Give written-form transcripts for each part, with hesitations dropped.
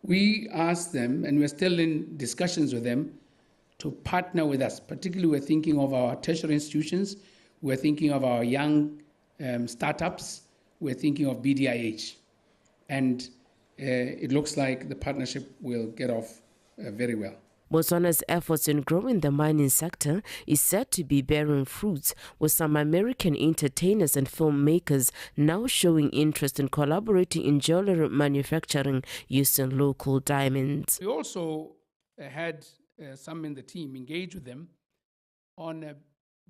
we asked them, and we're still in discussions with them, to partner with us. Particularly, we're thinking of our tertiary institutions, we're thinking of our young startups, we're thinking of BDIH. And it looks like the partnership will get off very well. Botswana's efforts in growing the mining sector is said to be bearing fruits, with some American entertainers and filmmakers now showing interest in collaborating in jewelry manufacturing using local diamonds. We also had some in the team engage with them on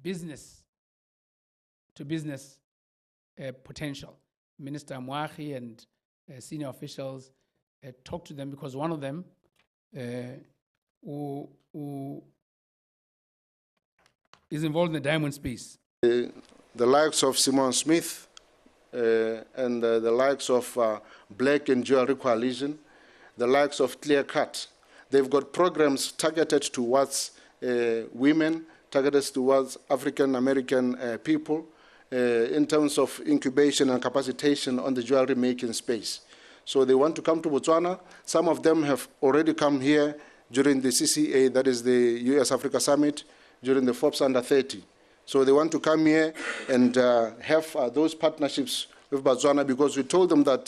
business-to-business potential. Minister Mwachi and senior officials talked to them because one of them who is involved in the diamond space. The likes of Simon Smith and the likes of Black and Jewelry Coalition, the likes of Clear Cut, they've got programs targeted towards women, targeted towards African American people in terms of incubation and capacitation on the jewelry making space. So they want to come to Botswana. Some of them have already come here during the CCA, that is the US-Africa Summit, during the Forbes Under 30. So they want to come here and have those partnerships with Botswana, because we told them that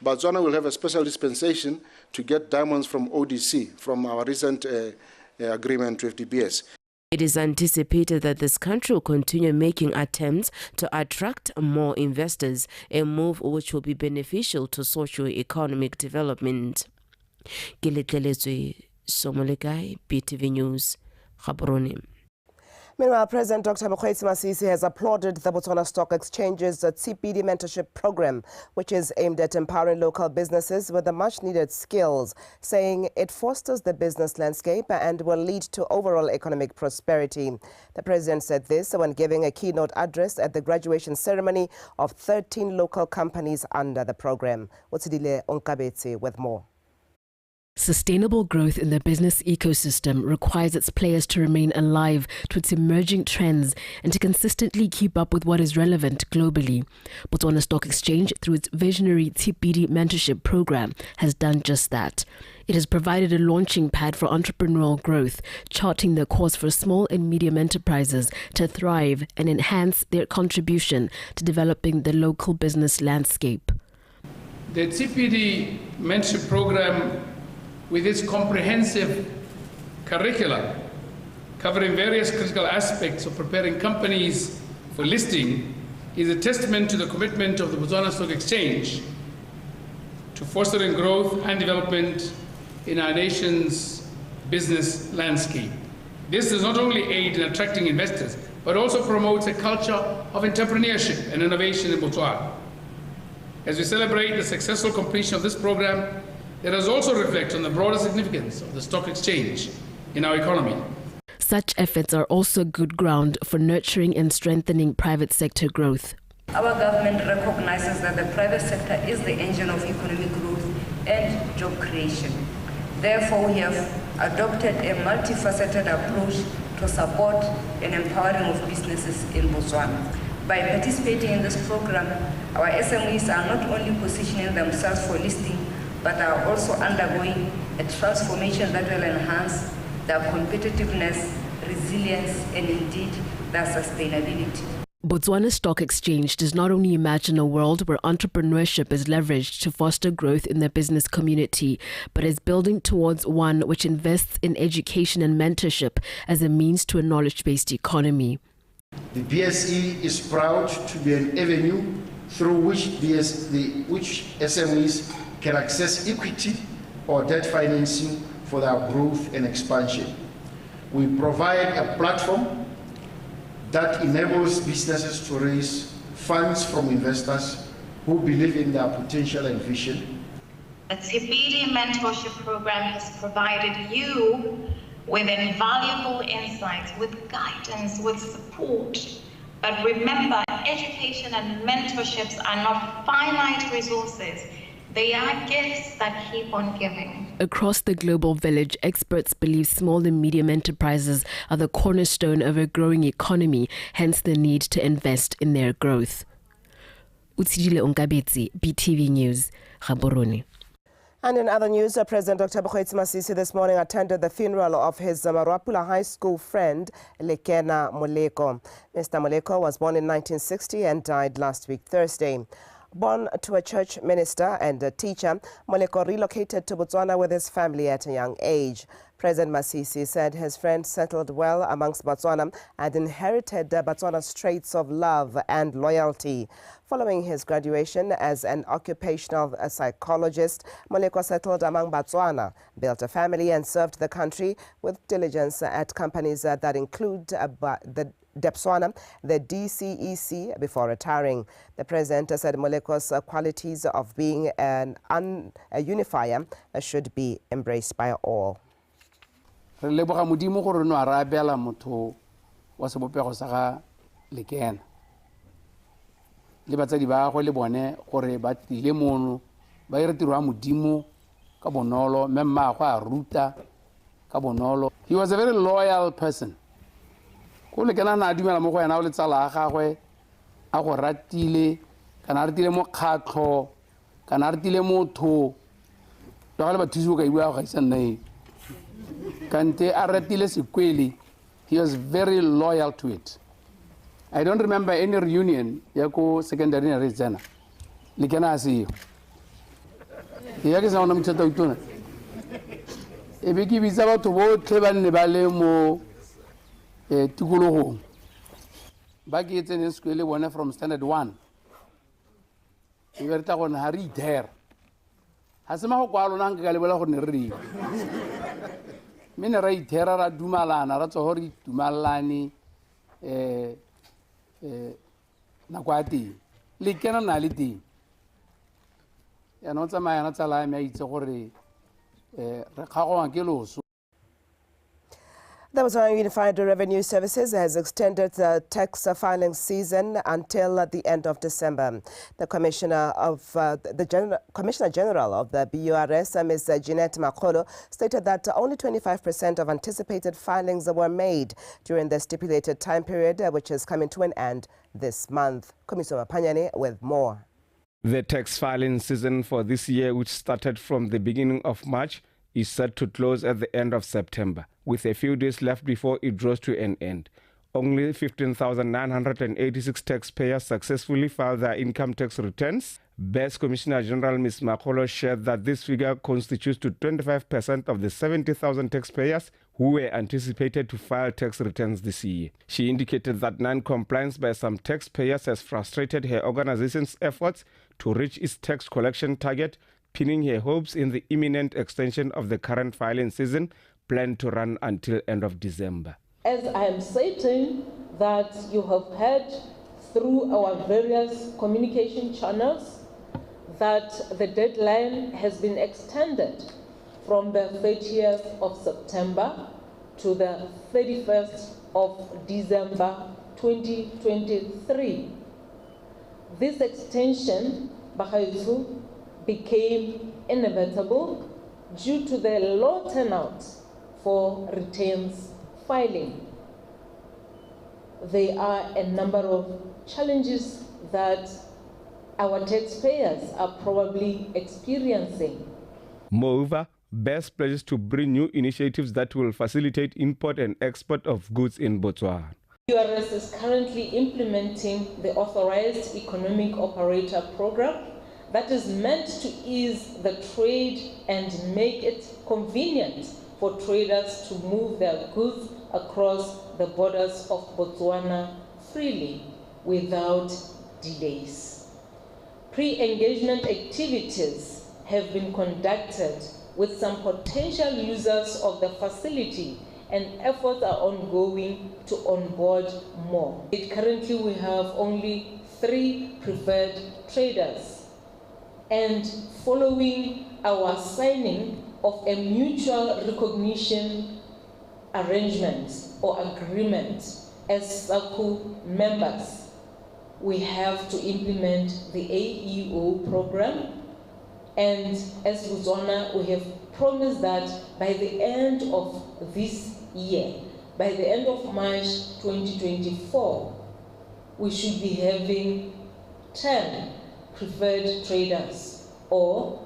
Botswana will have a special dispensation to get diamonds from ODC, from our recent agreement with DBS. It is anticipated that this country will continue making attempts to attract more investors, a move which will be beneficial to socio-economic development. Somolekai, BTV News, Gaborone. Meanwhile, President Dr. Mokgweetsi Masisi has applauded the Botswana Stock Exchange's TPD mentorship program, which is aimed at empowering local businesses with the much-needed skills, saying it fosters the business landscape and will lead to overall economic prosperity. The president said this when giving a keynote address at the graduation ceremony of 13 local companies under the program. Utsidile Onkabetse with more. Sustainable growth in the business ecosystem requires its players to remain alive to its emerging trends and to consistently keep up with what is relevant globally. Botswana Stock Exchange, through its visionary TPD mentorship program, has done just that. It has provided a launching pad for entrepreneurial growth, charting the course for small and medium enterprises to thrive and enhance their contribution to developing the local business landscape. The TPD mentorship program, with its comprehensive curricula covering various critical aspects of preparing companies for listing, is a testament to the commitment of the Botswana Stock Exchange to fostering growth and development in our nation's business landscape. This does not only aid in attracting investors, but also promotes a culture of entrepreneurship and innovation in Botswana. As we celebrate the successful completion of this program, let us also reflect on the broader significance of the stock exchange in our economy. Such efforts are also good ground for nurturing and strengthening private sector growth. Our government recognizes that the private sector is the engine of economic growth and job creation. Therefore, we have adopted a multifaceted approach to support and empowering of businesses in Botswana. By participating in this program, our SMEs are not only positioning themselves for listing, but are also undergoing a transformation that will enhance their competitiveness, resilience, and indeed their sustainability. Botswana Stock Exchange does not only imagine a world where entrepreneurship is leveraged to foster growth in the business community, but is building towards one which invests in education and mentorship as a means to a knowledge-based economy. The BSE is proud to be an avenue through which SMEs can access equity or debt financing for their growth and expansion. We provide a platform that enables businesses to raise funds from investors who believe in their potential and vision. The TPD mentorship program has provided you with invaluable insights, with guidance, with support. But remember, education and mentorships are not finite resources. They are gifts that keep on giving. Across the global village, experts believe small and medium enterprises are the cornerstone of a growing economy, hence the need to invest in their growth. Utsidile Onkabetse, BTV News, Gaborone. And in other news, President Dr. Masisi this morning attended the funeral of his Marapula High School friend, Lekena Moleko. Mr. Moleko was born in 1960 and died last week, Thursday. Born to a church minister and a teacher, Moleko relocated to Botswana with his family at a young age. President Masisi said his friend settled well amongst Botswana and inherited Botswana's traits of love and loyalty. Following his graduation as an occupational psychologist, Moleko settled among Botswana, built a family and served the country with diligence at companies that include the Botswana, the DCEC, before retiring. The president said Moleko's qualities of being a unifier should be embraced by all. Re leboga modimo gore no arabela motho wa sebopego sa ga Lekena le batsadi ba go le bone gore ba tile mono ba ire tiro ya modimo ka bonolo mme mmaagwe a ruta ka bonolo. He was a very loyal person. Go Lekena na dumela mo go yena o le tsala ga gagwe a go ratile kana ratile mo kgatlo kana ratile motho ba le bathusi go ka ibua ga isa nne Kante aratile sikweli. He was very loyal to it. I don't remember any reunion yako secondary rezana. Lekena asiyo. Yake sa ona mtshata utona. Ebeki bitsa batho botlhe ba nne ba le mo tikologong. Ba ke tsene sekwele bona from standard 1. E berta gona ha re ither. Ha se ma go kwa lona nka le bola go ne re Mene ra ithera ra dumalana ra tso hore dumalane na kwa teng Lekena na le teng ya no tsamaya na tsala me a itse gore re kgagwa ke loso. The Botswana Unified Revenue Services has extended the tax filing season until the end of December. The Commissioner General of the BURS, Ms. Jeanette Makolo, stated that only 25% of anticipated filings were made during the stipulated time period, which is coming to an end this month. Commissioner Panyane with more. The tax filing season for this year, which started from the beginning of March, is set to close at the end of September, with a few days left before it draws to an end. Only 15,986 taxpayers successfully filed their income tax returns. BES Commissioner General Ms. Makolo shared that this figure constitutes to 25% of the 70,000 taxpayers who were anticipated to file tax returns this year. She indicated that non-compliance by some taxpayers has frustrated her organization's efforts to reach its tax collection target, pinning her hopes in the imminent extension of the current filing season, planned to run until end of December. As I am stating that you have heard through our various communication channels that the deadline has been extended from the 30th of September to the 31st of December 2023. This extension, Bahaizu, became inevitable due to the low turnout for returns filing. There are a number of challenges that our taxpayers are probably experiencing. Moreover, BES pledges to bring new initiatives that will facilitate import and export of goods in Botswana. URS is currently implementing the Authorized Economic Operator Program that is meant to ease the trade and make it convenient for traders to move their goods across the borders of Botswana freely without delays. Pre-engagement activities have been conducted with some potential users of the facility, and efforts are ongoing to onboard more. Currently, we have only 3 preferred traders. And following our signing of a mutual recognition arrangement or agreement as SACU members, we have to implement the AEO program. And as Botswana, we have promised that by the end of this year, by the end of March 2024, we should be having 10 preferred traders or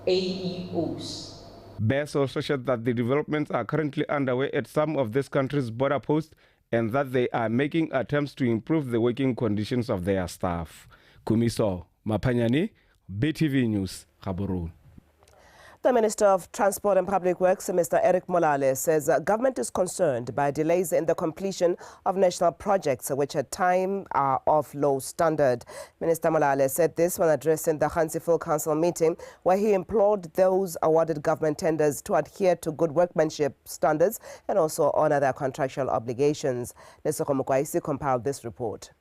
AEOs. Bess also said that the developments are currently underway at some of this country's border posts and that they are making attempts to improve the working conditions of their staff. Kumiso Mapanyani, BTV News, Gaborone. The Minister of Transport and Public Works, Mr. Eric Molale, says government is concerned by delays in the completion of national projects which at time are of low standard. Minister Molale said this when addressing the Hansi Full Council meeting, where he implored those awarded government tenders to adhere to good workmanship standards and also honor their contractual obligations. Lesoko Mukwaisi compiled this report.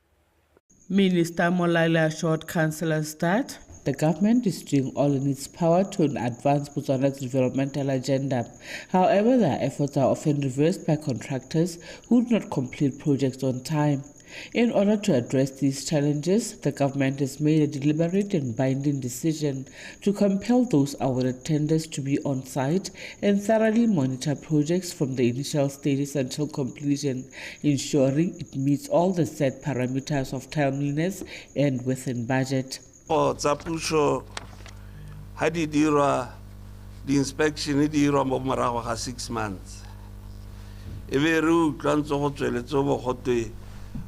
Minister Molale assured councillors that the government is doing all in its power to advance Botswana's developmental agenda. However, their efforts are often reversed by contractors who do not complete projects on time. In order to address these challenges, the government has made a deliberate and binding decision to compel those awarded tenders to be on site and thoroughly monitor projects from the initial stages until completion, ensuring it meets all the set parameters of timeliness and within budget. Tsa puso ha di dirwa di inspection di dirwa mo morago ga 6 months e be re utlwa ntse go tsweletse bo gotwe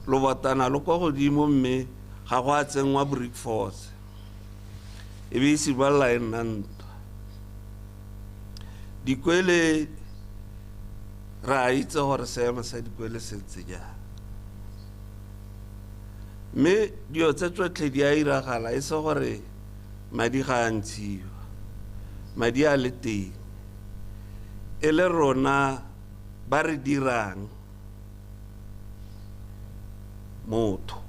lo batana lo go godimo mme ga go a tsengwa brick force e be se ba line nant dikwele ra itse gore seema sa dikwele se tseja me dio tse tsotlhe di a iragala e se gore madi ga a ntshiwa madi a le teng e le rona ba re dirang motho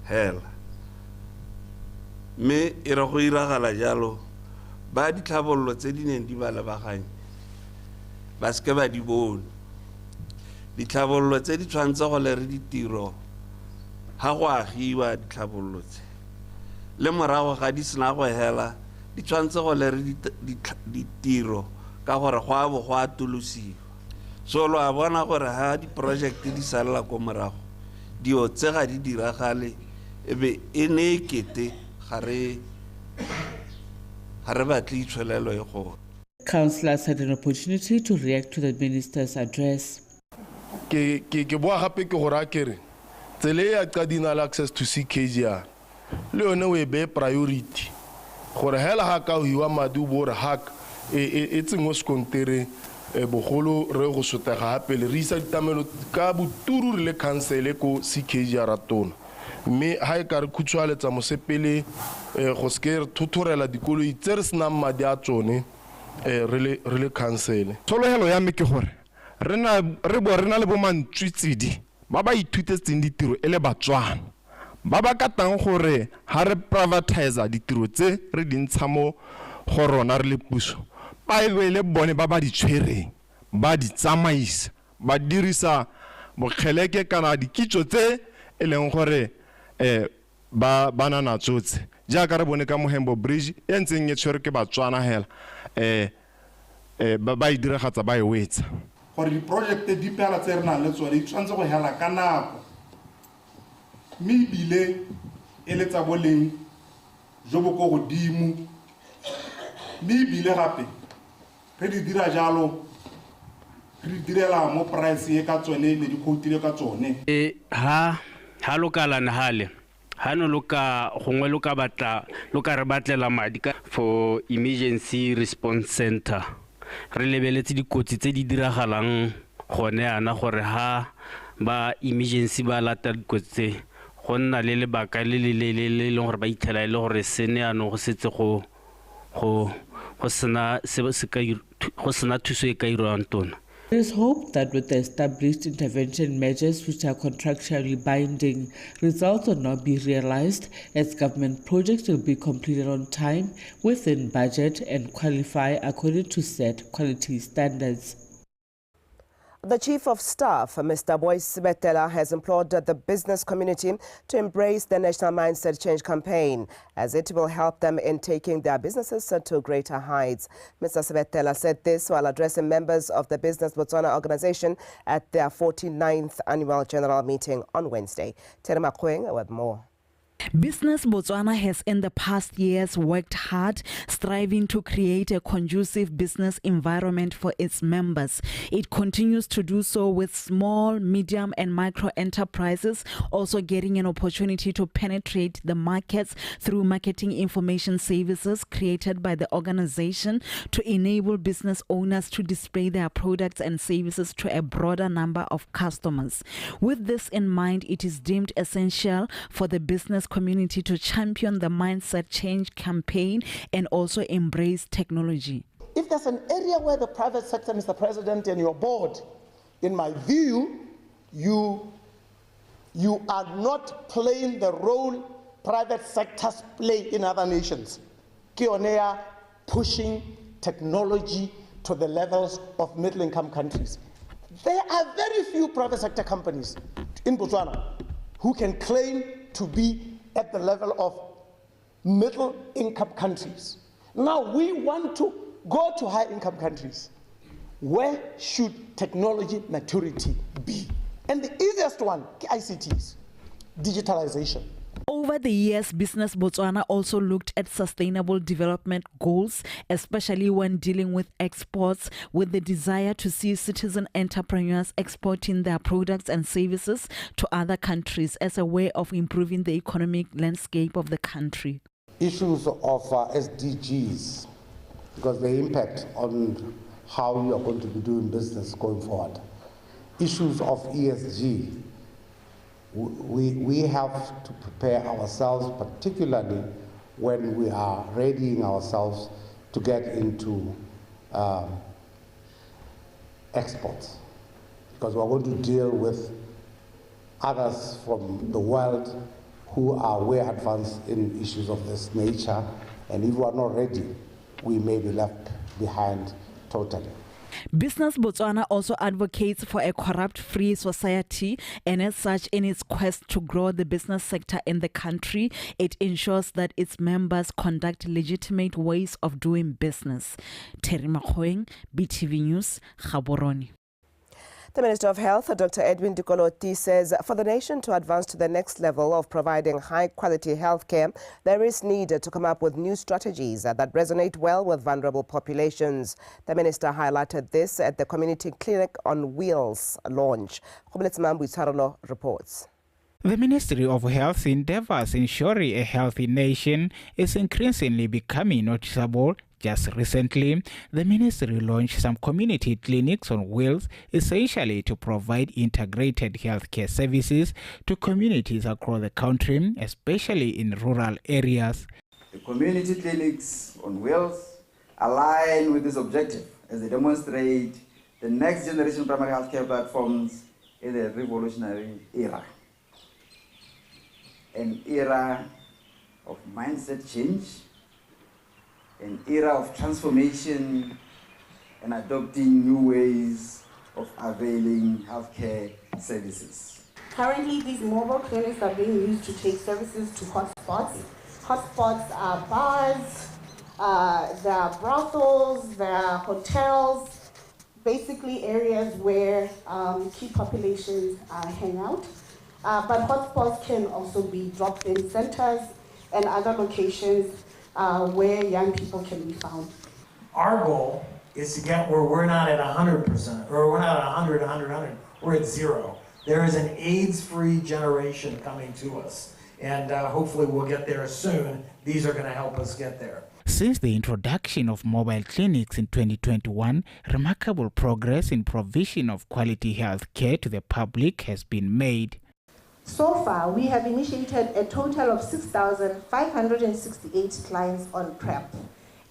hela me e re go iragala jalo ba ditlhabollo tse di neng di ba lebaganye ba se ke ba di bone ditlhabollo tse di tshwantse go le re ditiro ha go agiwa ditlhabollo tse le morago ga di sena go hela di tshwantse go le re ditiro ka gore go a bo go atolosiwa so lo a bona gore ha di project di sala ko morago dio tse ga di diragale e be e ne kete gare batle itshwelelo e go. Councillors had an opportunity to react to the minister's address. Ke boa gape ke gore a kere tsele ya qadina access to CKGR le yone we be priority gore hela ha ka hiwa madu bo re hak e tsengwe sekontere bogolo re go sotega gape le re isa ditamelo ka boturu le council ko CKGR tona mme ha e ka re khutshwaletsa mosepele go ske re thuthorela dikoloi tse re sena madi a tsone re le council. Tsolohelo ya me ke gore re na le bo mantswitsidi ba ba ithutetseng ditiro ele Batswana ba ba katang gore ha re privatize ditiro tse re dintsha mo go rona re le puso ba le bone ba ba di tshwereng ba di tsamaisa ba dirisa bokgeleke kana dikitso tse e leng gore ba banana tsotse jaaka re bone ka Mohembo Bridge e ntseng e tshwere ke Batswana hela ba e diragatsa ba e wetsa gore di project di pela tse re na le tsone di tshwanetse go hela ka nako mme bile e le tsa boleng jo bo go godimo mme bile gape re di dira jalo re direla mo price e ka tsone le di khotile ka tsone ha lokala na hale ha no loka gongwe loka batla loka re batlela madi ka for emergency response center re lebeletse dikotsi tse di diragalang gone ana gore ha ba emergency ba lata dikotsi go nna le lebaka le le gore ba ithela ile gore sene ano go setse go sena thuso e ka irwang tona. There is hope that with the established intervention measures which are contractually binding, results will not be realized as government projects will be completed on time, within budget and qualify according to set quality standards. The Chief of Staff, Mr. Boyce Betela, has implored the business community to embrace the National Mindset Change campaign, as it will help them in taking their businesses to greater heights. Mr. Sebetela said this while addressing members of the Business Botswana organization at their 49th annual general meeting on Wednesday. Terema Kweng with more. Business Botswana has in the past years worked hard, striving to create a conducive business environment for its members. It continues to do so with small, medium and micro enterprises also getting an opportunity to penetrate the markets through marketing information services created by the organization to enable business owners to display their products and services to a broader number of customers. With this in mind, it is deemed essential for the business community to champion the mindset change campaign and also embrace technology. If there's an area where the private sector, Mr. President, and your board, in my view, you are not playing the role private sectors play in other nations. Kionea pushing technology to the levels of middle-income countries. There are very few private sector companies in Botswana who can claim to be at the level of middle-income countries. Now we want to go to high-income countries. Where should technology maturity be? And the easiest one, ICTs, digitalization. Over the years, Business Botswana also looked at sustainable development goals, especially when dealing with exports, with the desire to see citizen entrepreneurs exporting their products and services to other countries as a way of improving the economic landscape of the country. Issues of SDGs, because they impact on how you are going to be doing business going forward. Issues of ESG. We have to prepare ourselves, particularly when we are readying ourselves to get into exports, because we're going to deal with others from the world who are way advanced in issues of this nature, and if we are not ready, we may be left behind totally. Business Botswana also advocates for a corrupt-free society, and as such, in its quest to grow the business sector in the country, it ensures that its members conduct legitimate ways of doing business. Terry Makhoeng, BTV News, Gaborone. The Minister of Health, Dr. Edwin Dukoloti, says for the nation to advance to the next level of providing high-quality health care, there is need to come up with new strategies that resonate well with vulnerable populations. The Minister highlighted this at the Community Clinic on Wheels launch. Reports. The Ministry of Health endeavors ensuring a healthy nation is increasingly becoming noticeable. Just recently, the ministry launched some community clinics on wheels, essentially to provide integrated healthcare services to communities across the country, especially in rural areas. The community clinics on wheels align with this objective as they demonstrate the next generation primary healthcare platforms in the revolutionary era. An era of mindset change, an era of transformation and adopting new ways of availing healthcare services. Currently, these mobile clinics are being used to take services to hotspots. Hotspots are bars, there are brothels, there are hotels, basically areas where key populations hang out. But hotspots can also be drop-in centers and other locations where young people can be found. Our goal is to get where we're not at 100%, or we're not at 100, we're at 0. There is an AIDS-free generation coming to us, and hopefully we'll get there soon. These are going to help us get there. Since the introduction of mobile clinics in 2021, remarkable progress in provision of quality health care to the public has been made. So far, we have initiated a total of 6,568 clients on PrEP.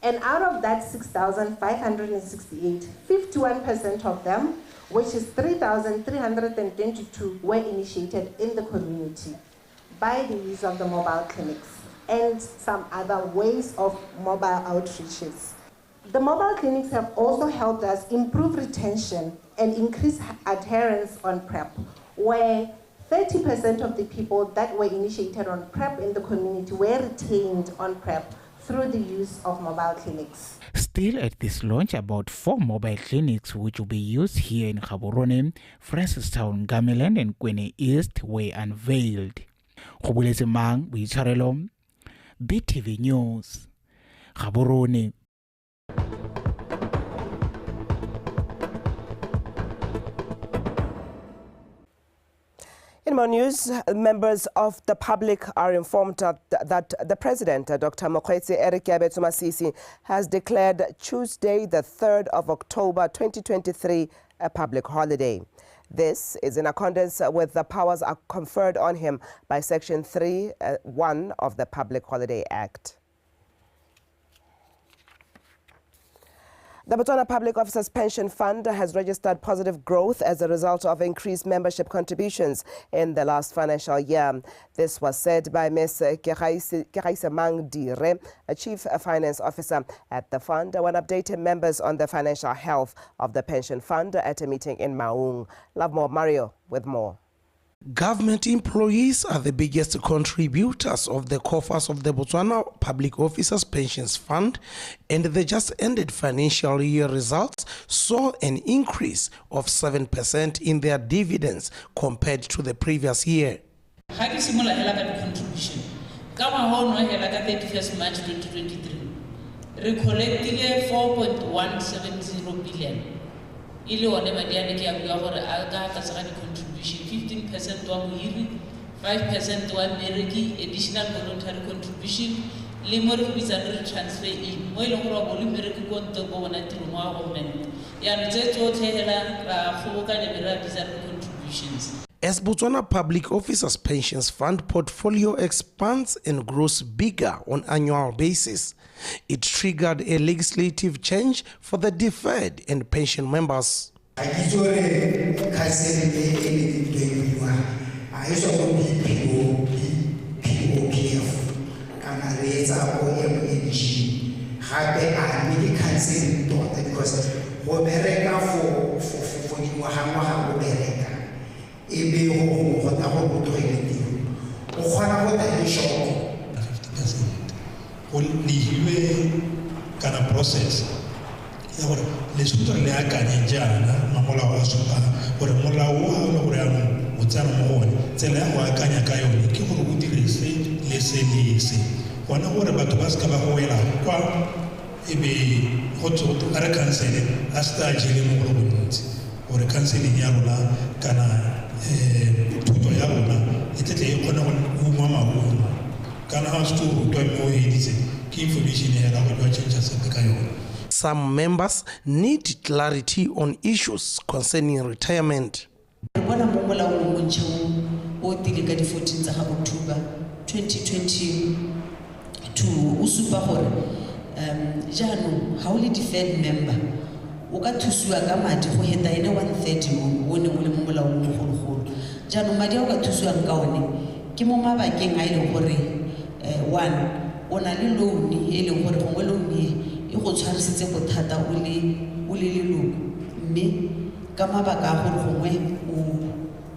And out of that 6,568, 51% of them, which is 3,322, were initiated in the community by the use of the mobile clinics and some other ways of mobile outreaches. The mobile clinics have also helped us improve retention and increase adherence on PrEP, where 30% of the people that were initiated on PrEP in the community were retained on PrEP through the use of mobile clinics. Still at this launch, about 4 mobile clinics which will be used here in Gaborone, Francistown, Gameland and Kwene East were unveiled. Go boletse mang boitshwarelo BTV News Gaborone. In more news, members of the public are informed that the President, Dr. Mokgweetsi Masisi, has declared Tuesday, the 3rd of October 2023, a public holiday. This is in accordance with the powers conferred on him by Section 3(1) of the Public Holiday Act. The Botswana Public Officers Pension Fund has registered positive growth as a result of increased membership contributions in the last financial year. This was said by Ms. Kegaise Mangdire, a Chief Finance Officer at the fund, when updating members on the financial health of the pension fund at a meeting in Maung. Lovemore Mario with more. Government employees are the biggest contributors of the coffers of the Botswana Public Officers Pensions Fund, and the just ended financial year results saw an increase of 7% in their dividends compared to the previous year. Contribution. 31st March 2023, we collected 4.170 billion. Contribution 15% wa mohiri, 5% wa mereki, additional voluntary contribution, le mo re bitsa transfer in mo ile go ra bo le mereki go ntse go bona tiro mo a government ya ntse tsotlhe hela ra go ka le mera bitsa contributions. As Botswana Public Officers Pensions Fund portfolio expands and grows bigger on annual basis, it triggered a legislative change for the deferred and pension members. Process. Le sutore le akanye jana mamola wa supa gore mola wa gore ano motsana mo gone tsela ya go akanya ka yone ke gore o direse le se bona gore batho ba ska ba go wela kwa ebe go tsoto ara cancel a sta jele mo go bontsi gore canceling ya rona kana thuto ya rona e tle e kgona go uma mabuno kana ha sto go twa mo editse ke information ya go twa change se ka yone. Some members need clarity on issues concerning retirement. Bona mo mola o montšhe o tile ka di 14 tsa October 2022 o supa gore jaanong ha o le deferred member o ka thusiwa ka madi go heta ene 130 o ne mo le mo mola o mogologolo jaanong madi a o ka thusiwang ka one ke mo mabakeng a ile gore one o na le loan e leng gore gongwe loan e go tshwarisitse bothata o le leloko mme ka mabaka a gore gongwe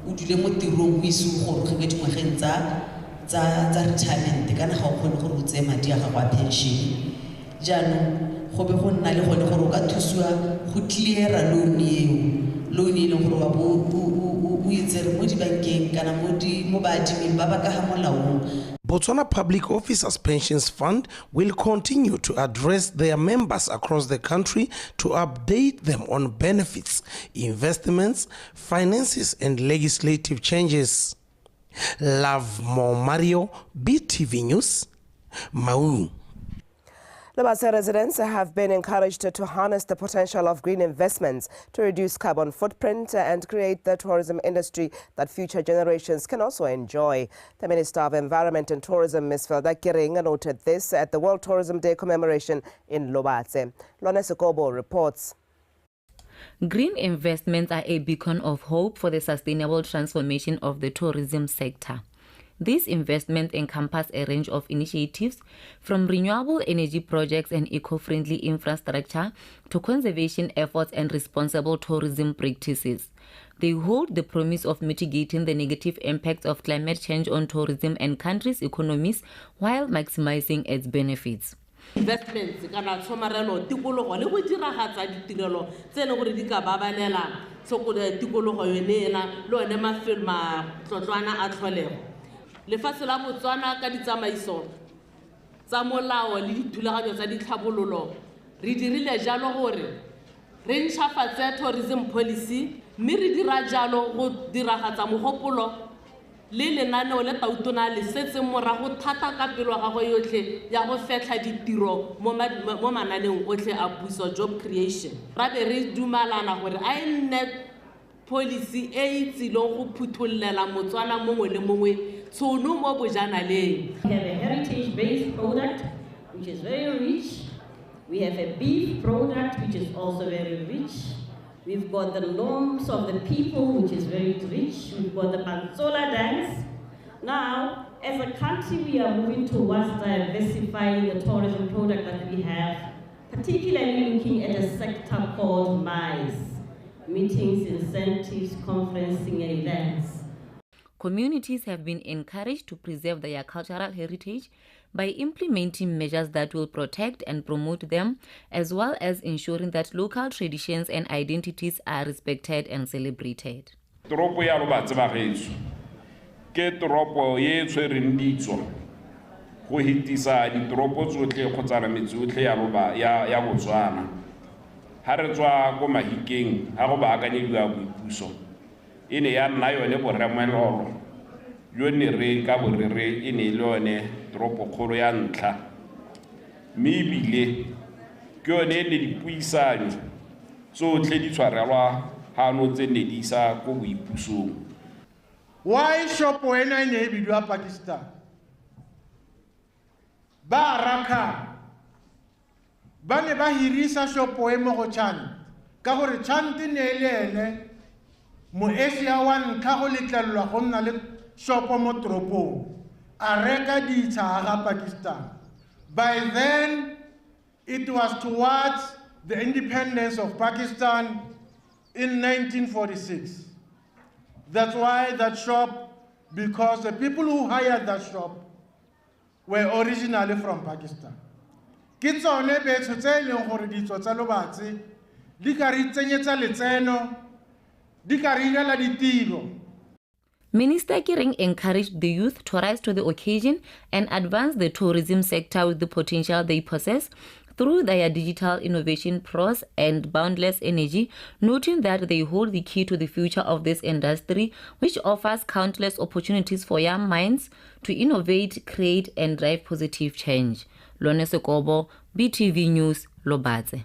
o dule mo tirong o ise gore ge ke dingwageng tsa retirement kana ga o kgone gore o tseye madi a gago a pension jaanong go be go nna le gone gore o ka thusiwa go cleara loan e leng gore wa bo o itsere mo dibankeng kana mo baadiming ba ba ka ga molaong. Botswana Public Officers Pensions Fund will continue to address their members across the country to update them on benefits, investments, finances, and legislative changes. Lovemore Mario, BTV News, Maung. Lebase residents have been encouraged to harness the potential of green investments to reduce carbon footprint and create the tourism industry that future generations can also enjoy. The Minister of Environment and Tourism, Ms. Velda Kiring, noted this at the World Tourism Day commemoration in Lobatse. Lone Sekobo reports. Green investments are a beacon of hope for the sustainable transformation of the tourism sector. These investments encompass a range of initiatives from renewable energy projects and eco-friendly infrastructure to conservation efforts and responsible tourism practices. They hold the promise of mitigating the negative impacts of climate change on tourism and countries' economies while maximizing its benefits. Investments kana tsomarelo tikologo le go diragatsa ditirelo tse le gore di ka babalela so go tikologo yone ena le one mafelo ma tlotlwana a tlholego. lefatshe la Botswana ka ditsamaiso tsa molao le dithulaganyo tsa ditlhabololo re dirile jalo gore re ntšhafatse tourism policy mme re dira jalo go diragatsa mogopolo le lenaneo le tautona le setse morago thata ka pelo ga go yotlhe ya go fetla ditiro mo mananeong otlhe a puso, job creation. Ra be re dumalana gore a nne policy e itsilong go phuthollela Motswana mongwe le mongwe tšhono mo bojanaleng. We have a heritage-based product which is very rich. We have a beef product which is also very rich. We've got the norms of the people which is very rich. We've got the Bantsola dance. Now, as a country, we are moving towards diversifying the tourism product that we have, particularly looking at a sector called MICE, meetings, incentives, conferencing, and events. Communities have been encouraged to preserve their cultural heritage by implementing measures that will protect and promote them, as well as ensuring that local traditions and identities are respected and celebrated. Toropo ya Lobatse ba geso ke toropo ye tshwereng ditso go hitisa ditoropo tsotlhe kgotsa metse otlhe ya Botswana. Ha re tswa go Mahikeng ha go baakanyediwa boipuso e ne ya nna yone boremelolo yone re ka borere e ne le yone toropo kgolo ya ntlha mme ebile ke yone ne dipuisano tsotlhe di tshwarelwa hano tse ne di isa go boipusong. Why shopo ena e ne e bidwa Pakistan? Ba Rakhine ba ne ba hirisa shopo e mo go Chant ka gore Chant ne e le ene mo Asia wa ntlha go letlelwa go nna le shopo mo toropong a reka ditsha ga Pakistan. By then it was towards the independence of Pakistan in 1946. That's why that shop, because the people who hired that shop were originally from Pakistan. Ke tsone betho tse leng gore ditso tsa Lobatse di ka re tsenyetsa letseno, di ka re irela ditiro. Minister Kiring encouraged the youth to rise to the occasion and advance the tourism sector with the potential they possess through their digital innovation prowess and boundless energy, noting that they hold the key to the future of this industry, which offers countless opportunities for young minds to innovate, create, and drive positive change. Lone Sekobo, BTV News, Lobatse.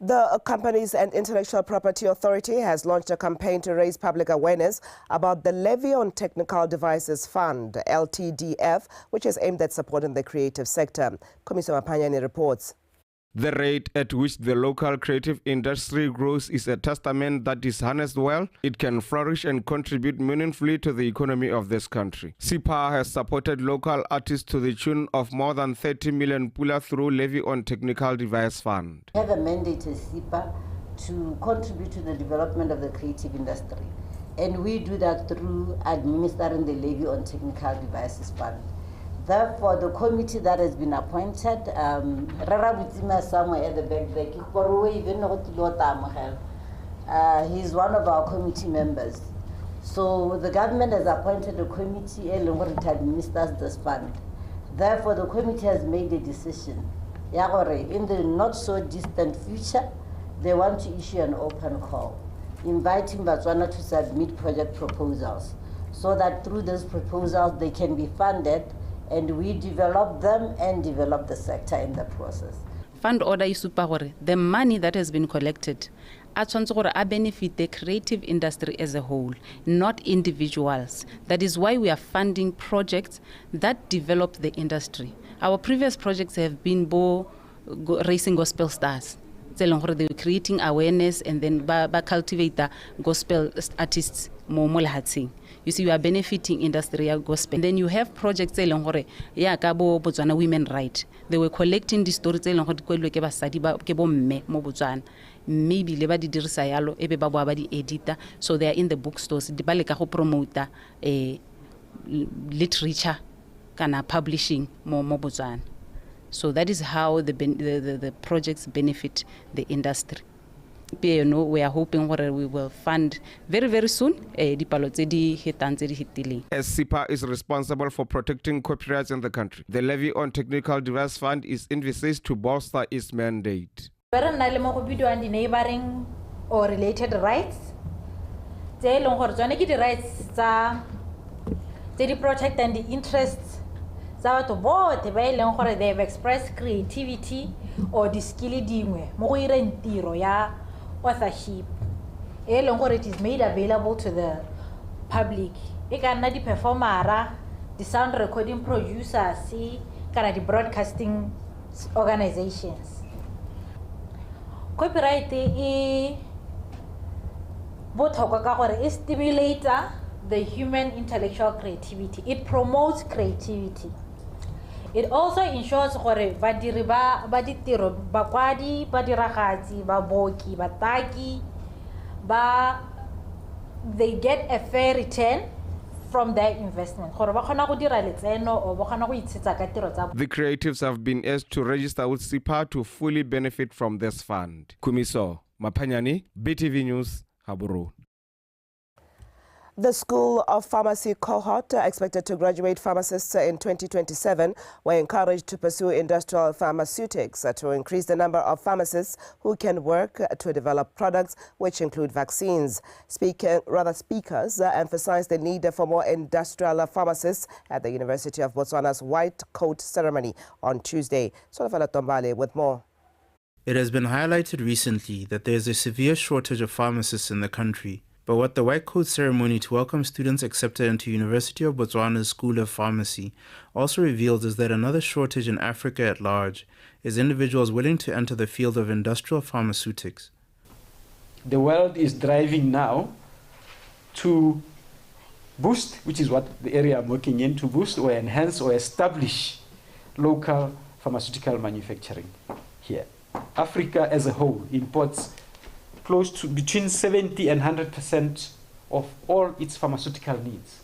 The Companies and Intellectual Property Authority has launched a campaign to raise public awareness about the Levy on Technical Devices Fund, LTDF, which is aimed at supporting the creative sector. Komiso Mapanyane reports. The rate at which the local creative industry grows is a testament that is harnessed well, it can flourish and contribute meaningfully to the economy of this country. SIPA has supported local artists to the tune of more than 30 million pula through Levy on Technical Device Fund. We have a mandate as SIPA to contribute to the development of the creative industry. And we do that through administering the Levy on Technical Devices Fund. Therefore, the committee that has been appointed, somewhere at the back there, he's one of our committee members. So the government has appointed a committee that administers this fund. Therefore, the committee has made a decision. In the not so distant future, they want to issue an open call, inviting Botswana to submit project proposals, so that through those proposals they can be funded and we develop them and develop the sector in the process. Fund order is super gore the money that has been collected a benefit the creative industry as a whole, not individuals. That is why we are funding projects that develop the industry. Our previous projects have been raising gospel stars. They were creating awareness and then cultivate the gospel artists more. You see, you are benefiting industrial gospel. And then you have projects Botswana women right. They were collecting the stories maybe leba di dirisa yalo ebe ba boa ba di editor, so they are in the bookstores di ba leka go promote literature kana publishing mo Botswana. So that is how the projects benefit the industry. We are hoping we will fund very, very soon dipalo tse di hitang tse di hitileng. As SIPA is responsible for protecting copyrights in the country, the levy on technical device fund is envisaged to bolster its mandate. The neighboring or related rights, the rights the protect and the interests to both they have expressed creativity or the skill ya authorship. It is made available to the public. It can the performer, the sound recording producers, the broadcasting organizations. Copyright is stimulates the human intellectual creativity. It promotes creativity. It also ensures gore badiri ba ditiro bakwadi badiragadi baboki bataki they get a fair return from their investment. The creatives have been asked to register with SIPA to fully benefit from this fund. Kumiso Mapanyani, BTV News, Haburu. The School of Pharmacy cohort expected to graduate pharmacists in 2027 were encouraged to pursue industrial pharmaceutics to increase the number of pharmacists who can work to develop products which include vaccines. Speakers emphasized the need for more industrial pharmacists at the University of Botswana's White Coat ceremony on Tuesday. Solofala Tombale with more. It has been highlighted recently that there is a severe shortage of pharmacists in the country. But what the White Coat ceremony to welcome students accepted into University of Botswana's School of Pharmacy also reveals is that another shortage in Africa at large is individuals willing to enter the field of industrial pharmaceutics. The world is driving now to boost, which is what the area I'm working in, to boost or enhance or establish local pharmaceutical manufacturing here. Africa as a whole imports close to between 70 and 100% of all its pharmaceutical needs.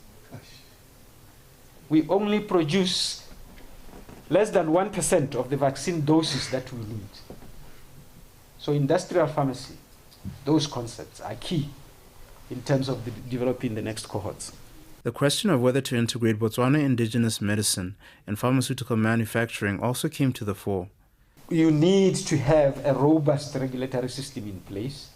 We only produce less than 1% of the vaccine doses that we need. So industrial pharmacy, those concepts are key in terms of developing the next cohorts. The question of whether to integrate Botswana indigenous medicine and pharmaceutical manufacturing also came to the fore. You need to have a robust regulatory system in place.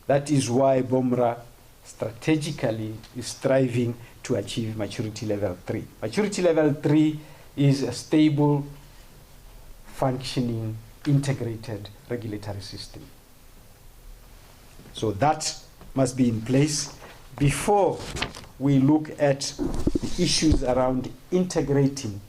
That is why BOMRA strategically is striving to achieve maturity level 3. Maturity level 3 is a stable, functioning, integrated regulatory system. So that must be in place before we look at the issues around integrating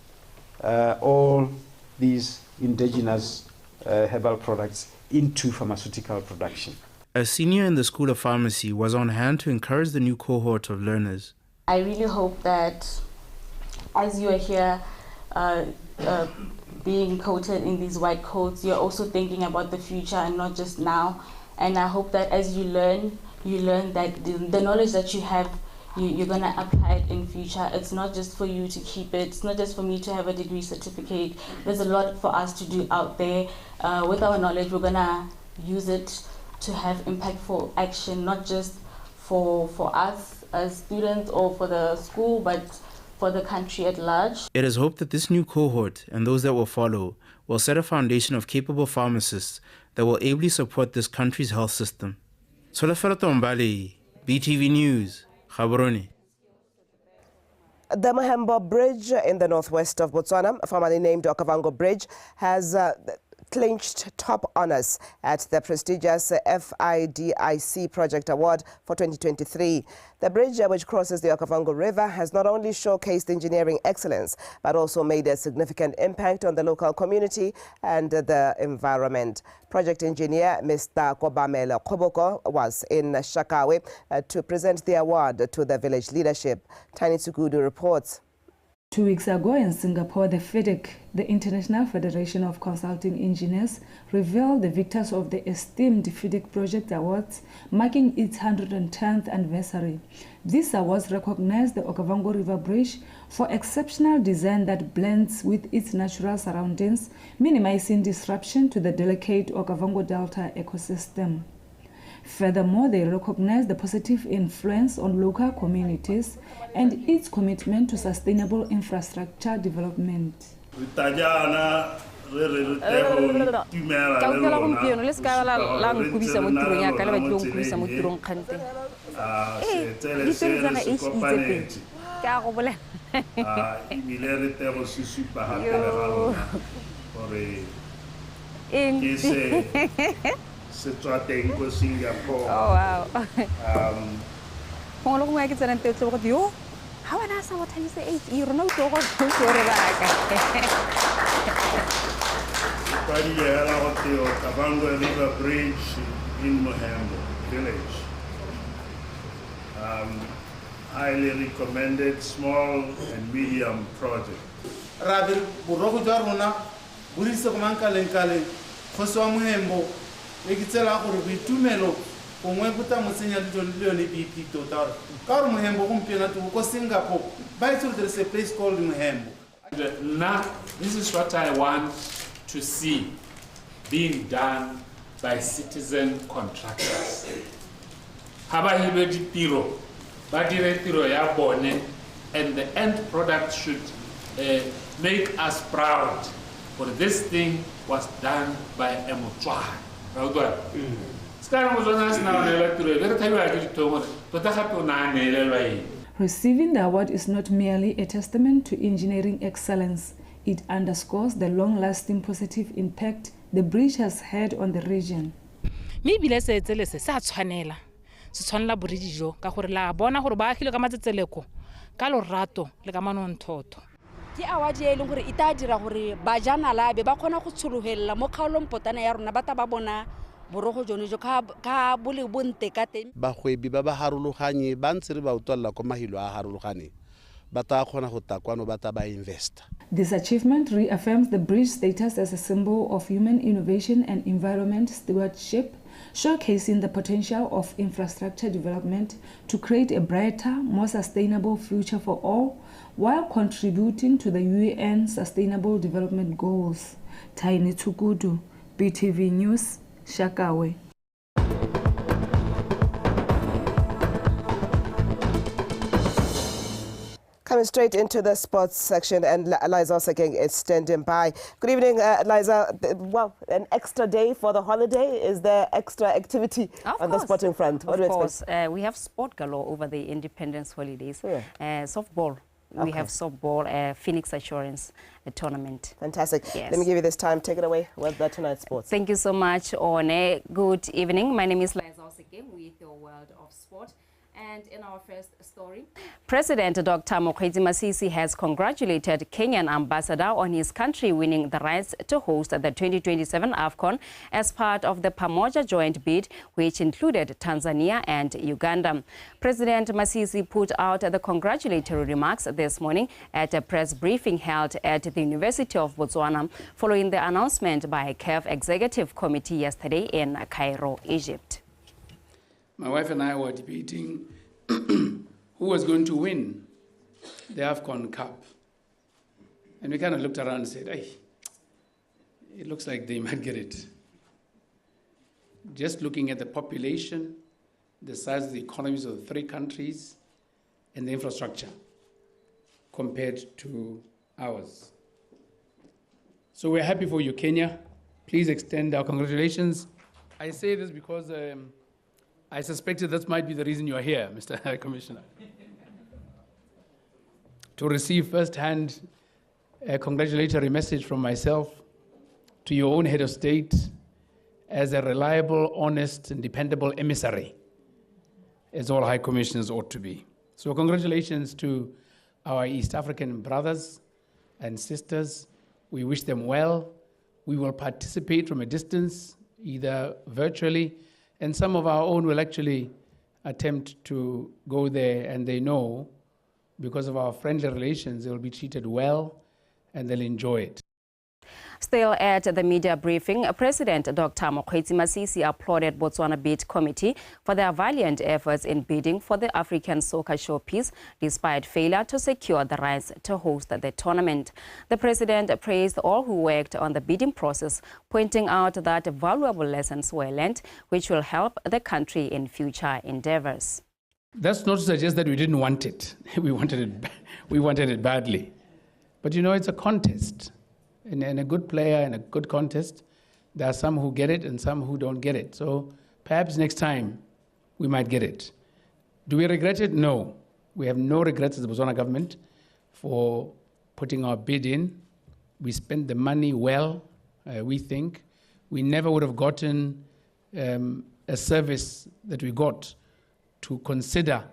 all these indigenous herbal products into pharmaceutical production. A senior in the School of Pharmacy was on hand to encourage the new cohort of learners. I really hope that as you are here being coated in these white coats, you're also thinking about the future and not just now. And I hope that as you learn that the knowledge that you have, you're going to apply it in future. It's not just for you to keep it. It's not just for me to have a degree certificate. There's a lot for us to do out there. With our knowledge, we're going to use it to have impactful action, not just for us as students or for the school, but for the country at large. It is hoped that this new cohort and those that will follow will set a foundation of capable pharmacists that will ably support this country's health system. Solofela Tombale, BTV News, Gaborone. The Mahembo Bridge in the northwest of Botswana, formerly named Okavango Bridge, has clinched top honors at the prestigious FIDIC Project Award for 2023. The bridge, which crosses the Okavango River, has not only showcased engineering excellence, but also made a significant impact on the local community and the environment. Project engineer Mr. Kobamela Koboko was in Shakawe to present the award to the village leadership. Tiny Tsukudu reports. 2 weeks ago in Singapore, the FIDIC, the International Federation of Consulting Engineers, revealed the victors of the esteemed FIDIC Project Awards, marking its 110th anniversary. These awards recognize the Okavango River Bridge for exceptional design that blends with its natural surroundings, minimizing disruption to the delicate Okavango Delta ecosystem. Furthermore, they recognize the positive influence on local communities and its commitment to sustainable infrastructure development. Oh wow. How I what you say? You know, River Bridge in Mohembo village. Highly recommended small and medium project. Rather, Buroko Jaruna, Burisa Mankalenkale, Foswa Mohembo, Ekitela or Bitumelo, Umwebuta Monsignor Leone BP Total. Car Mohembo Umpina to Singapore. By there's a place called Mohembo. Now, this is what I want to see being done by citizen contractors. Habahibe di tiro, badire tiro ya bone, and the end product should make us proud. For this thing was done by a Motswana. Receiving the award is not merely a testament to engineering excellence. It underscores the long-lasting positive impact the bridge has had on the region. Maybe let's say sa tshwanela. Se tshwanela bridge jo ka gore la bona gore ba khile ka matsetseleko ka lorato le ka manonthoto. Ke award e leng gore e ta dira gore bajana la be ba khona go tshologela mo kgaolong potana ya rona ba ta ba bona borogo jone jo ka bole bonte ka teng. Bagwebi ba ba harologanye ba ntse re ba utlwalla ko mahilo a harologane. This achievement reaffirms the bridge's status as a symbol of human innovation and environment stewardship, showcasing the potential of infrastructure development to create a brighter, more sustainable future for all, while contributing to the UN Sustainable Development Goals. Taini Tsukudu, BTV News, Shakawe. Coming straight into the sports section, and Liza Osakeng is standing by. Good evening, Liza. Well, an extra day for the holiday. Is there extra activity on the sporting front? Of course. We have sport galore over the independence holidays. Softball. We have softball, Phoenix Assurance tournament. Fantastic. Yes. Let me give you this time. Take it away with tonight's sports. Thank you so much, One. Good evening. My name is Liza Osakeng with your World of Sport. And in our first story, President Dr. Mokgweetsi Masisi has congratulated Kenyan ambassador on his country winning the rights to host the 2027 AFCON as part of the Pamoja joint bid, which included Tanzania and Uganda. President Masisi put out the congratulatory remarks this morning at a press briefing held at the University of Botswana following the announcement by CAF Executive Committee yesterday in Cairo, Egypt. My wife and I were debating who was going to win the AFCON Cup. And we kind of looked around and said, hey, it looks like they might get it. Just looking at the population, the size of the economies of the three countries, and the infrastructure compared to ours. So we're happy for you, Kenya. Please extend our congratulations. I say this because I suspected that might be the reason you are here, Mr. High Commissioner. To receive first-hand a congratulatory message from myself to your own head of state as a reliable, honest, and dependable emissary, as all High Commissioners ought to be. So congratulations to our East African brothers and sisters. We wish them well. We will participate from a distance, either virtually, and some of our own will actually attempt to go there, and they know, because of our friendly relations, they will be treated well and they'll enjoy it. Still at the media briefing, President Dr. Mokgweetsi Masisi applauded Botswana Bid Committee for their valiant efforts in bidding for the African Soccer Showpiece, despite failure to secure the rights to host the tournament. The president praised all who worked on the bidding process, pointing out that valuable lessons were learned, which will help the country in future endeavors. That's not to suggest that we didn't want it. We wanted it badly. But you know, it's a contest. And a good player in a good contest, there are some who get it and some who don't get it. So perhaps next time we might get it. Do we regret it? No. We have no regrets as the Botswana government for putting our bid in. We spent the money well, we think. We never would have gotten a service that we got to consider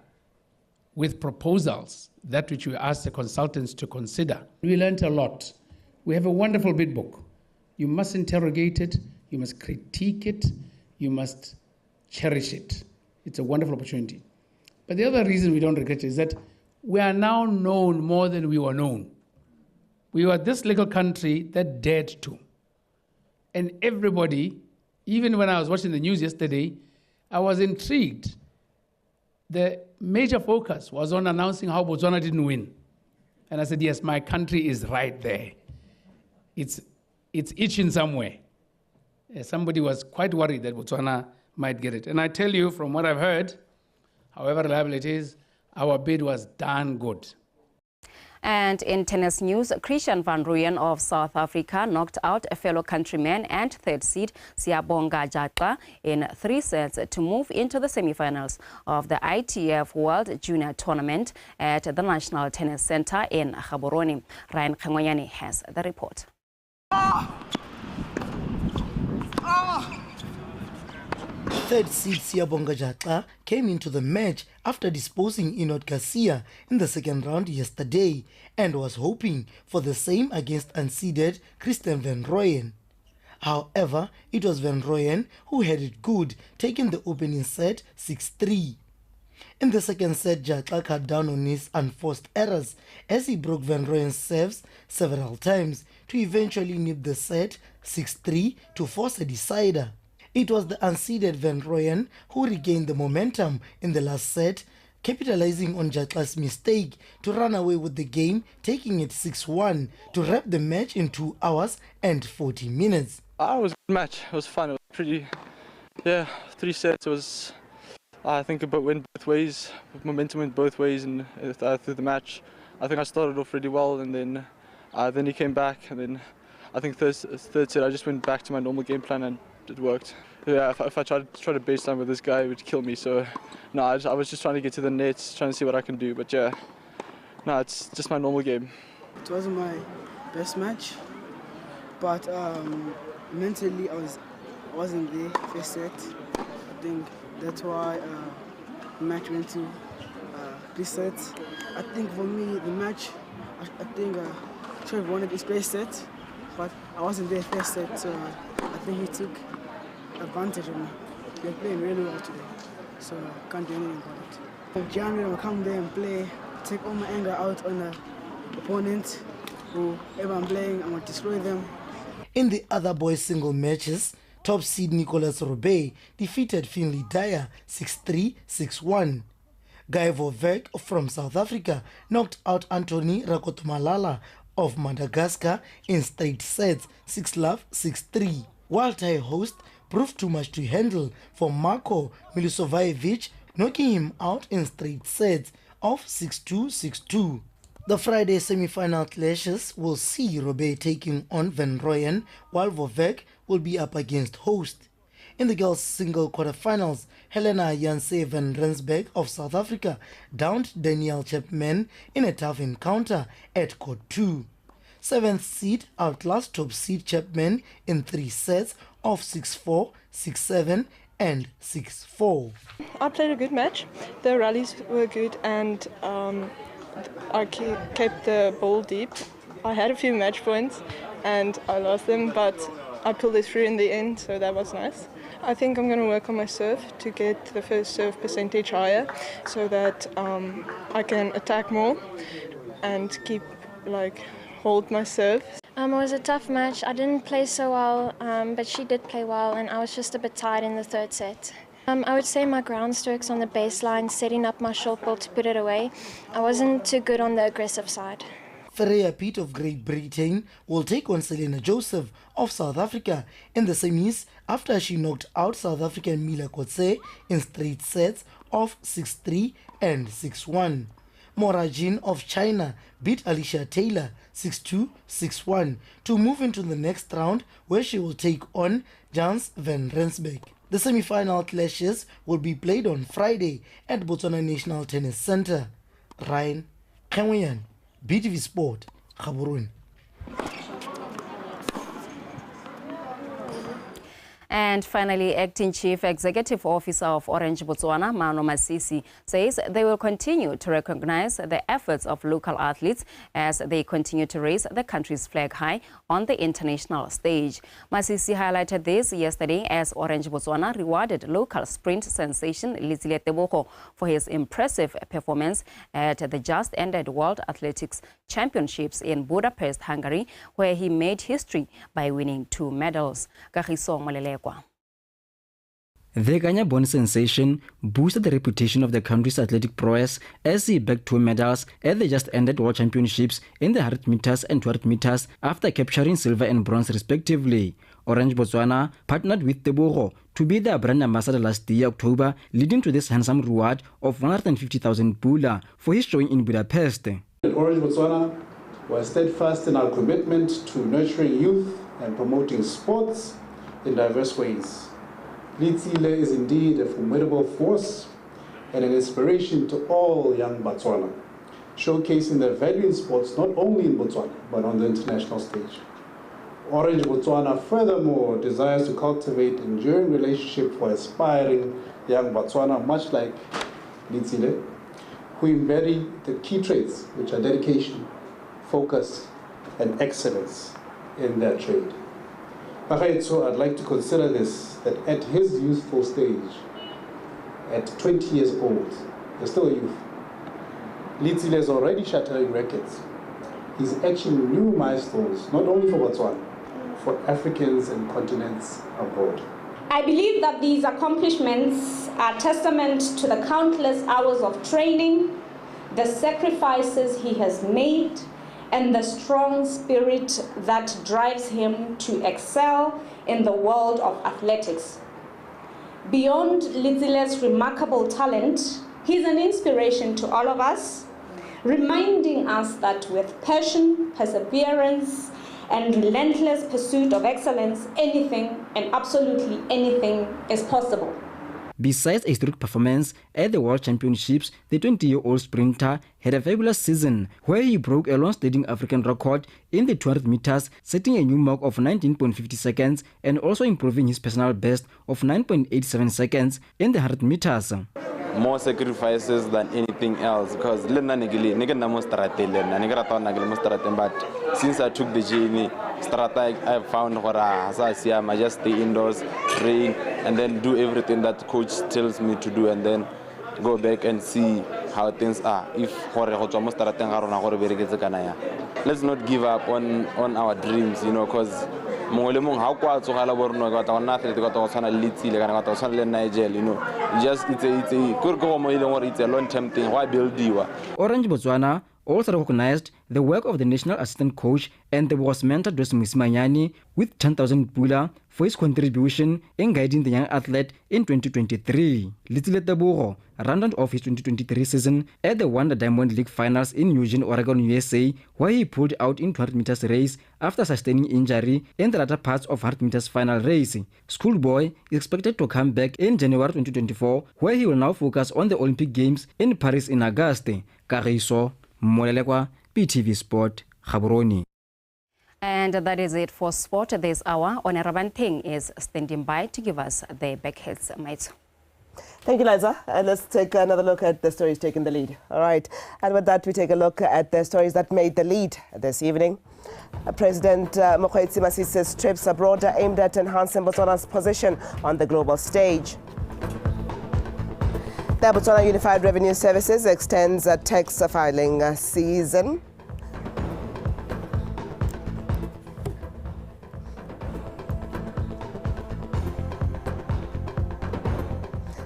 with proposals, that which we asked the consultants to consider. We learned a lot. We have a wonderful bid book. You must interrogate it, you must critique it, you must cherish it. It's a wonderful opportunity. But the other reason we don't regret it is that we are now known more than we were known. We were this little country that dared to. And everybody, even when I was watching the news yesterday, I was intrigued. The major focus was on announcing how Botswana didn't win. And I said, yes, my country is right there. It's itching somewhere. Somebody was quite worried that Botswana might get it. And I tell you, from what I've heard, however reliable it is, our bid was darn good. And in tennis news, Christian van Rooyen of South Africa knocked out a fellow countryman and third seed Siyabonga Jaxa in 3 sets to move into the semi-finals of the ITF World Junior Tournament at the National Tennis Center in Gaborone. Ryan Kangwanyane has the report. Third seed Siyabonga Jaxa came into the match after disposing Enoch Garcia in the second round yesterday and was hoping for the same against unseeded Christian van Rooyen. However, it was van Rooyen who had it good, taking the opening set 6-3. In the second set, Jaxa cut down on his unforced errors as he broke van Rooyen's serves several times to eventually nip the set 6-3 to force a decider. It was the unseeded van Rooyen who regained the momentum in the last set, capitalizing on Jaxa's mistake to run away with the game, taking it 6-1 to wrap the match in 2 hours and 40 minutes. It was a good match. It was fun. It was pretty, 3 sets. It was, I think, went both ways. Momentum went both ways and through the match. I think I started off really well, and then he came back, and then I think third set I just went back to my normal game plan and it worked. Yeah, if I tried to baseline with this guy, it would kill me. So, no, I was just trying to get to the nets, trying to see what I can do. But yeah, no, it's just my normal game. It wasn't my best match, but mentally I wasn't there first set. I think that's why the match went to 3 sets. I think for me, the match, I think I should have won his first set, but I wasn't there first set, so I think he took advantage of me. They're playing really well today, so I can't do anything about it. January, I'll come there and play, take all my anger out on the opponent. Whoever I'm playing, I'm going to destroy them. In the other boys' single matches, top seed Nicholas Robey defeated Finley Dyer 6-3, 6-1. Guy Vovek from South Africa knocked out Anthony Rakotomalala of Madagascar in straight sets 6-love, 6-3. While Thai host proved too much to handle for Marko Milisovajevic, knocking him out in straight sets of 6-2, 6-2. The Friday semi-final clashes will see Robey taking on van Rooyen, while Vovek will be up against host. In the girls' single quarterfinals, Helena Janse van Rensburg of South Africa downed Danielle Chapman in a tough encounter at court 2. 7th seed outclassed top seed Chapman in 3 sets of 6-4, 6-7 and 6-4. I played a good match. The rallies were good and I kept the ball deep. I had a few match points and I lost them, but I pulled it through in the end, so that was nice. I think I'm going to work on my serve to get the first serve percentage higher so that I can attack more and hold my serve. It was a tough match. I didn't play so well, but she did play well, and I was just a bit tired in the third set. I would say my ground strokes on the baseline, setting up my short ball to put it away. I wasn't too good on the aggressive side. Freya Piet of Great Britain will take on Selena Joseph of South Africa in the semis after she knocked out South African Mila Kotse in straight sets of 6-3 and 6-1. Mora Jin of China beat Alicia Taylor 6-2, 6-1 to move into the next round, where she will take on Jans van Rensburg. The semi-final clashes will be played on Friday at Botswana National Tennis Center. Ryan Kengwian, BTV Sport, Gaborone. And finally, Acting Chief Executive Officer of Orange Botswana, Mano Masisi, says they will continue to recognize the efforts of local athletes as they continue to raise the country's flag high on the international stage. Masisi highlighted this yesterday as Orange Botswana rewarded local sprint sensation Lizile Tebogo for his impressive performance at the just-ended World Athletics Championships in Budapest, Hungary, where he made history by winning 2 medals. Kagiso Molelekwa. The Kenya-born sensation boosted the reputation of the country's athletic prowess as he bagged 2 medals at the just-ended World Championships in the 100 meters and 200 meters after capturing silver and bronze respectively. Orange Botswana partnered with Tebogo to be their brand ambassador last year, October, leading to this handsome reward of 150,000 pula for his showing in Budapest. Orange Botswana was steadfast in our commitment to nurturing youth and promoting sports in diverse ways. Litsile is indeed a formidable force and an inspiration to all young Botswana, showcasing their value in sports not only in Botswana but on the international stage. Orange Botswana furthermore desires to cultivate enduring relationship for aspiring young Botswana, much like Litsile, who embody the key traits which are dedication, focus, and excellence in their trade. So I'd like to consider this, that at his youthful stage, at 20 years old, he's still a youth, Litsile is already shattering records. He's etching new milestones, not only for Botswana, for Africans and continents abroad. I believe that these accomplishments are testament to the countless hours of training, the sacrifices he has made, and the strong spirit that drives him to excel in the world of athletics. Beyond Litsile's remarkable talent, he's an inspiration to all of us, reminding us that with passion, perseverance, and relentless pursuit of excellence, anything and absolutely anything is possible. Besides a historic performance at the World Championships, the 20-year-old sprinter had a fabulous season where he broke a long-standing African record in the 200 meters, setting a new mark of 19.50 seconds and also improving his personal best of 9.87 seconds in the 100 meters. More sacrifices than anything else, because but since I took the journey, I found I just stay indoors, train, and then do everything that coach tells me to do, and then go back and see how things are. Let's not give up on our dreams, because it's a long-term thing. Why build you? Orange Botswana also recognized the work of the national assistant coach and the was mentor Dos Manyani with 10,000 pula for his contribution in guiding the young athlete in 2023. Litsile Tebogo rounded off his 2023 season at the Wonder Diamond League finals in Eugene, Oregon, USA, where he pulled out in 200 meters race after sustaining injury in the latter parts of 100 meters final race. Schoolboy is expected to come back in January 2024, where he will now focus on the Olympic Games in Paris in August. Kariso Molelekwa, BTV Sport, Gaborone. And that is it for sport this hour. Oneraban Ting is standing by to give us the back hits, mates. Thank you, Liza. And let's take another look at the stories taking the lead. All right. And with that, we take a look at the stories that made the lead this evening. President Mokgweetsi Masisi's trips abroad are aimed at enhancing Botswana's position on the global stage. The Botswana Unified Revenue Services extends a tax filing season.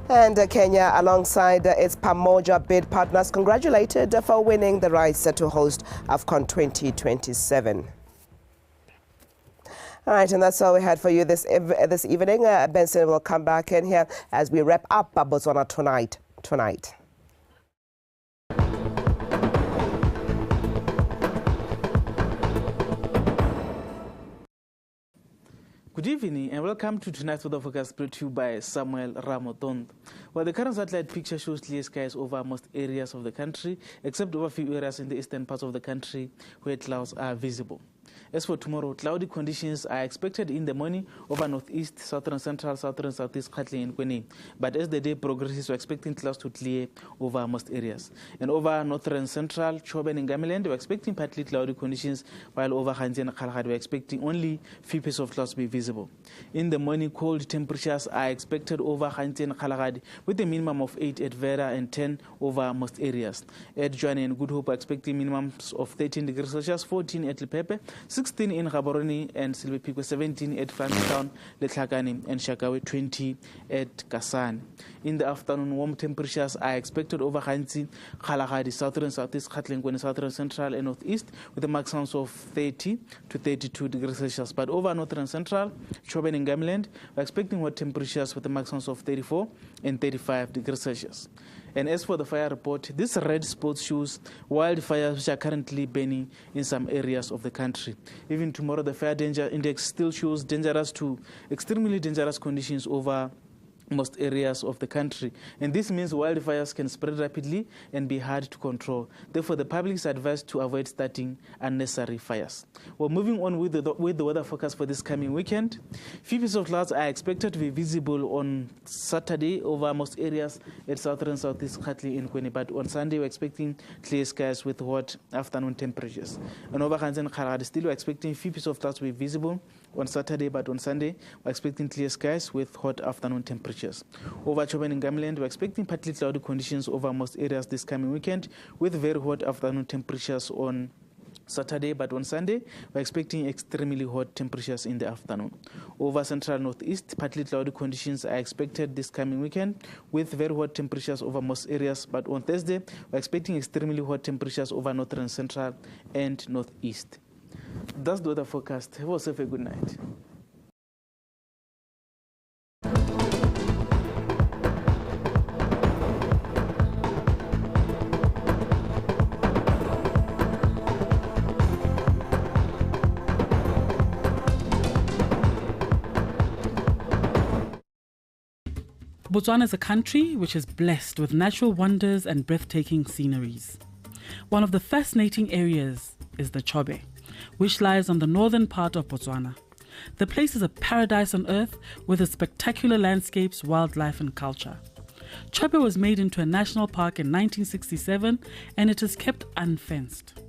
And Kenya, alongside its Pamoja bid partners, congratulated for winning the rights to host AFCON 2027. All right, and that's all we had for you this evening. Benson will come back in here as we wrap up Botswana tonight. Good evening and welcome to tonight's weather forecast brought to you by Samuel Ramotondo. Well, the current satellite picture shows clear skies over most areas of the country, except over a few areas in the eastern parts of the country where clouds are visible. As for tomorrow, cloudy conditions are expected in the morning over northeast, southern central, southern southeast, Katli and Kweni. But as the day progresses, we're expecting clouds to clear over most areas. And over northern central, Chobe and Ngamiland, we're expecting partly cloudy conditions, while over Hanzi and Kalahad, we're expecting only few pieces of clouds to be visible. In the morning, cold temperatures are expected over Hanzi and Kalahad, with a minimum of 8 at Vera and 10 over most areas. At Joanne and Good Hope, we're expecting minimums of 13 degrees Celsius, 14 at Lepepe, 16 in Gaborone and Silverpeak, 17 at Frankstown, Letlhakane and Shakawe, 20 at Kasane. In the afternoon, warm temperatures are expected over Hanzi, Kalahadi, southern southeast, Katlengwane, southern central and northeast, with a maximum of 30 to 32 degrees Celsius. But over northern central, Chobe and Ngamiland, we're expecting hot temperatures with a maximum of 34 and 35 degrees Celsius. And as for the fire report, this red spot shows wildfires which are currently burning in some areas of the country. Even tomorrow, the fire danger index still shows dangerous to extremely dangerous conditions over most areas of the country. And this means wildfires can spread rapidly and be hard to control. Therefore, the public is advised to avoid starting unnecessary fires. Well, moving on with the weather forecast for this coming weekend, few pieces of clouds are expected to be visible on Saturday over most areas at southern southeast Katli and Kweni. But on Sunday, we're expecting clear skies with hot afternoon temperatures. And over Hanzi and Kalahadi, still we're expecting few pieces of clouds to be visible on Saturday, but on Sunday, we're expecting clear skies with hot afternoon temperatures. Over Chobe and Ngamiland, we're expecting partly cloudy conditions over most areas this coming weekend, with very hot afternoon temperatures on Saturday, but on Sunday, we're expecting extremely hot temperatures in the afternoon. Over central northeast, partly cloudy conditions are expected this coming weekend, with very hot temperatures over most areas, but on Thursday, we're expecting extremely hot temperatures over northern central and northeast. That's the weather forecast. Have yourself a good night. Botswana is a country which is blessed with natural wonders and breathtaking sceneries. One of the fascinating areas is the Chobe, which lies on the northern part of Botswana. The place is a paradise on earth with its spectacular landscapes, wildlife and culture. Chobe was made into a national park in 1967 and it is kept unfenced.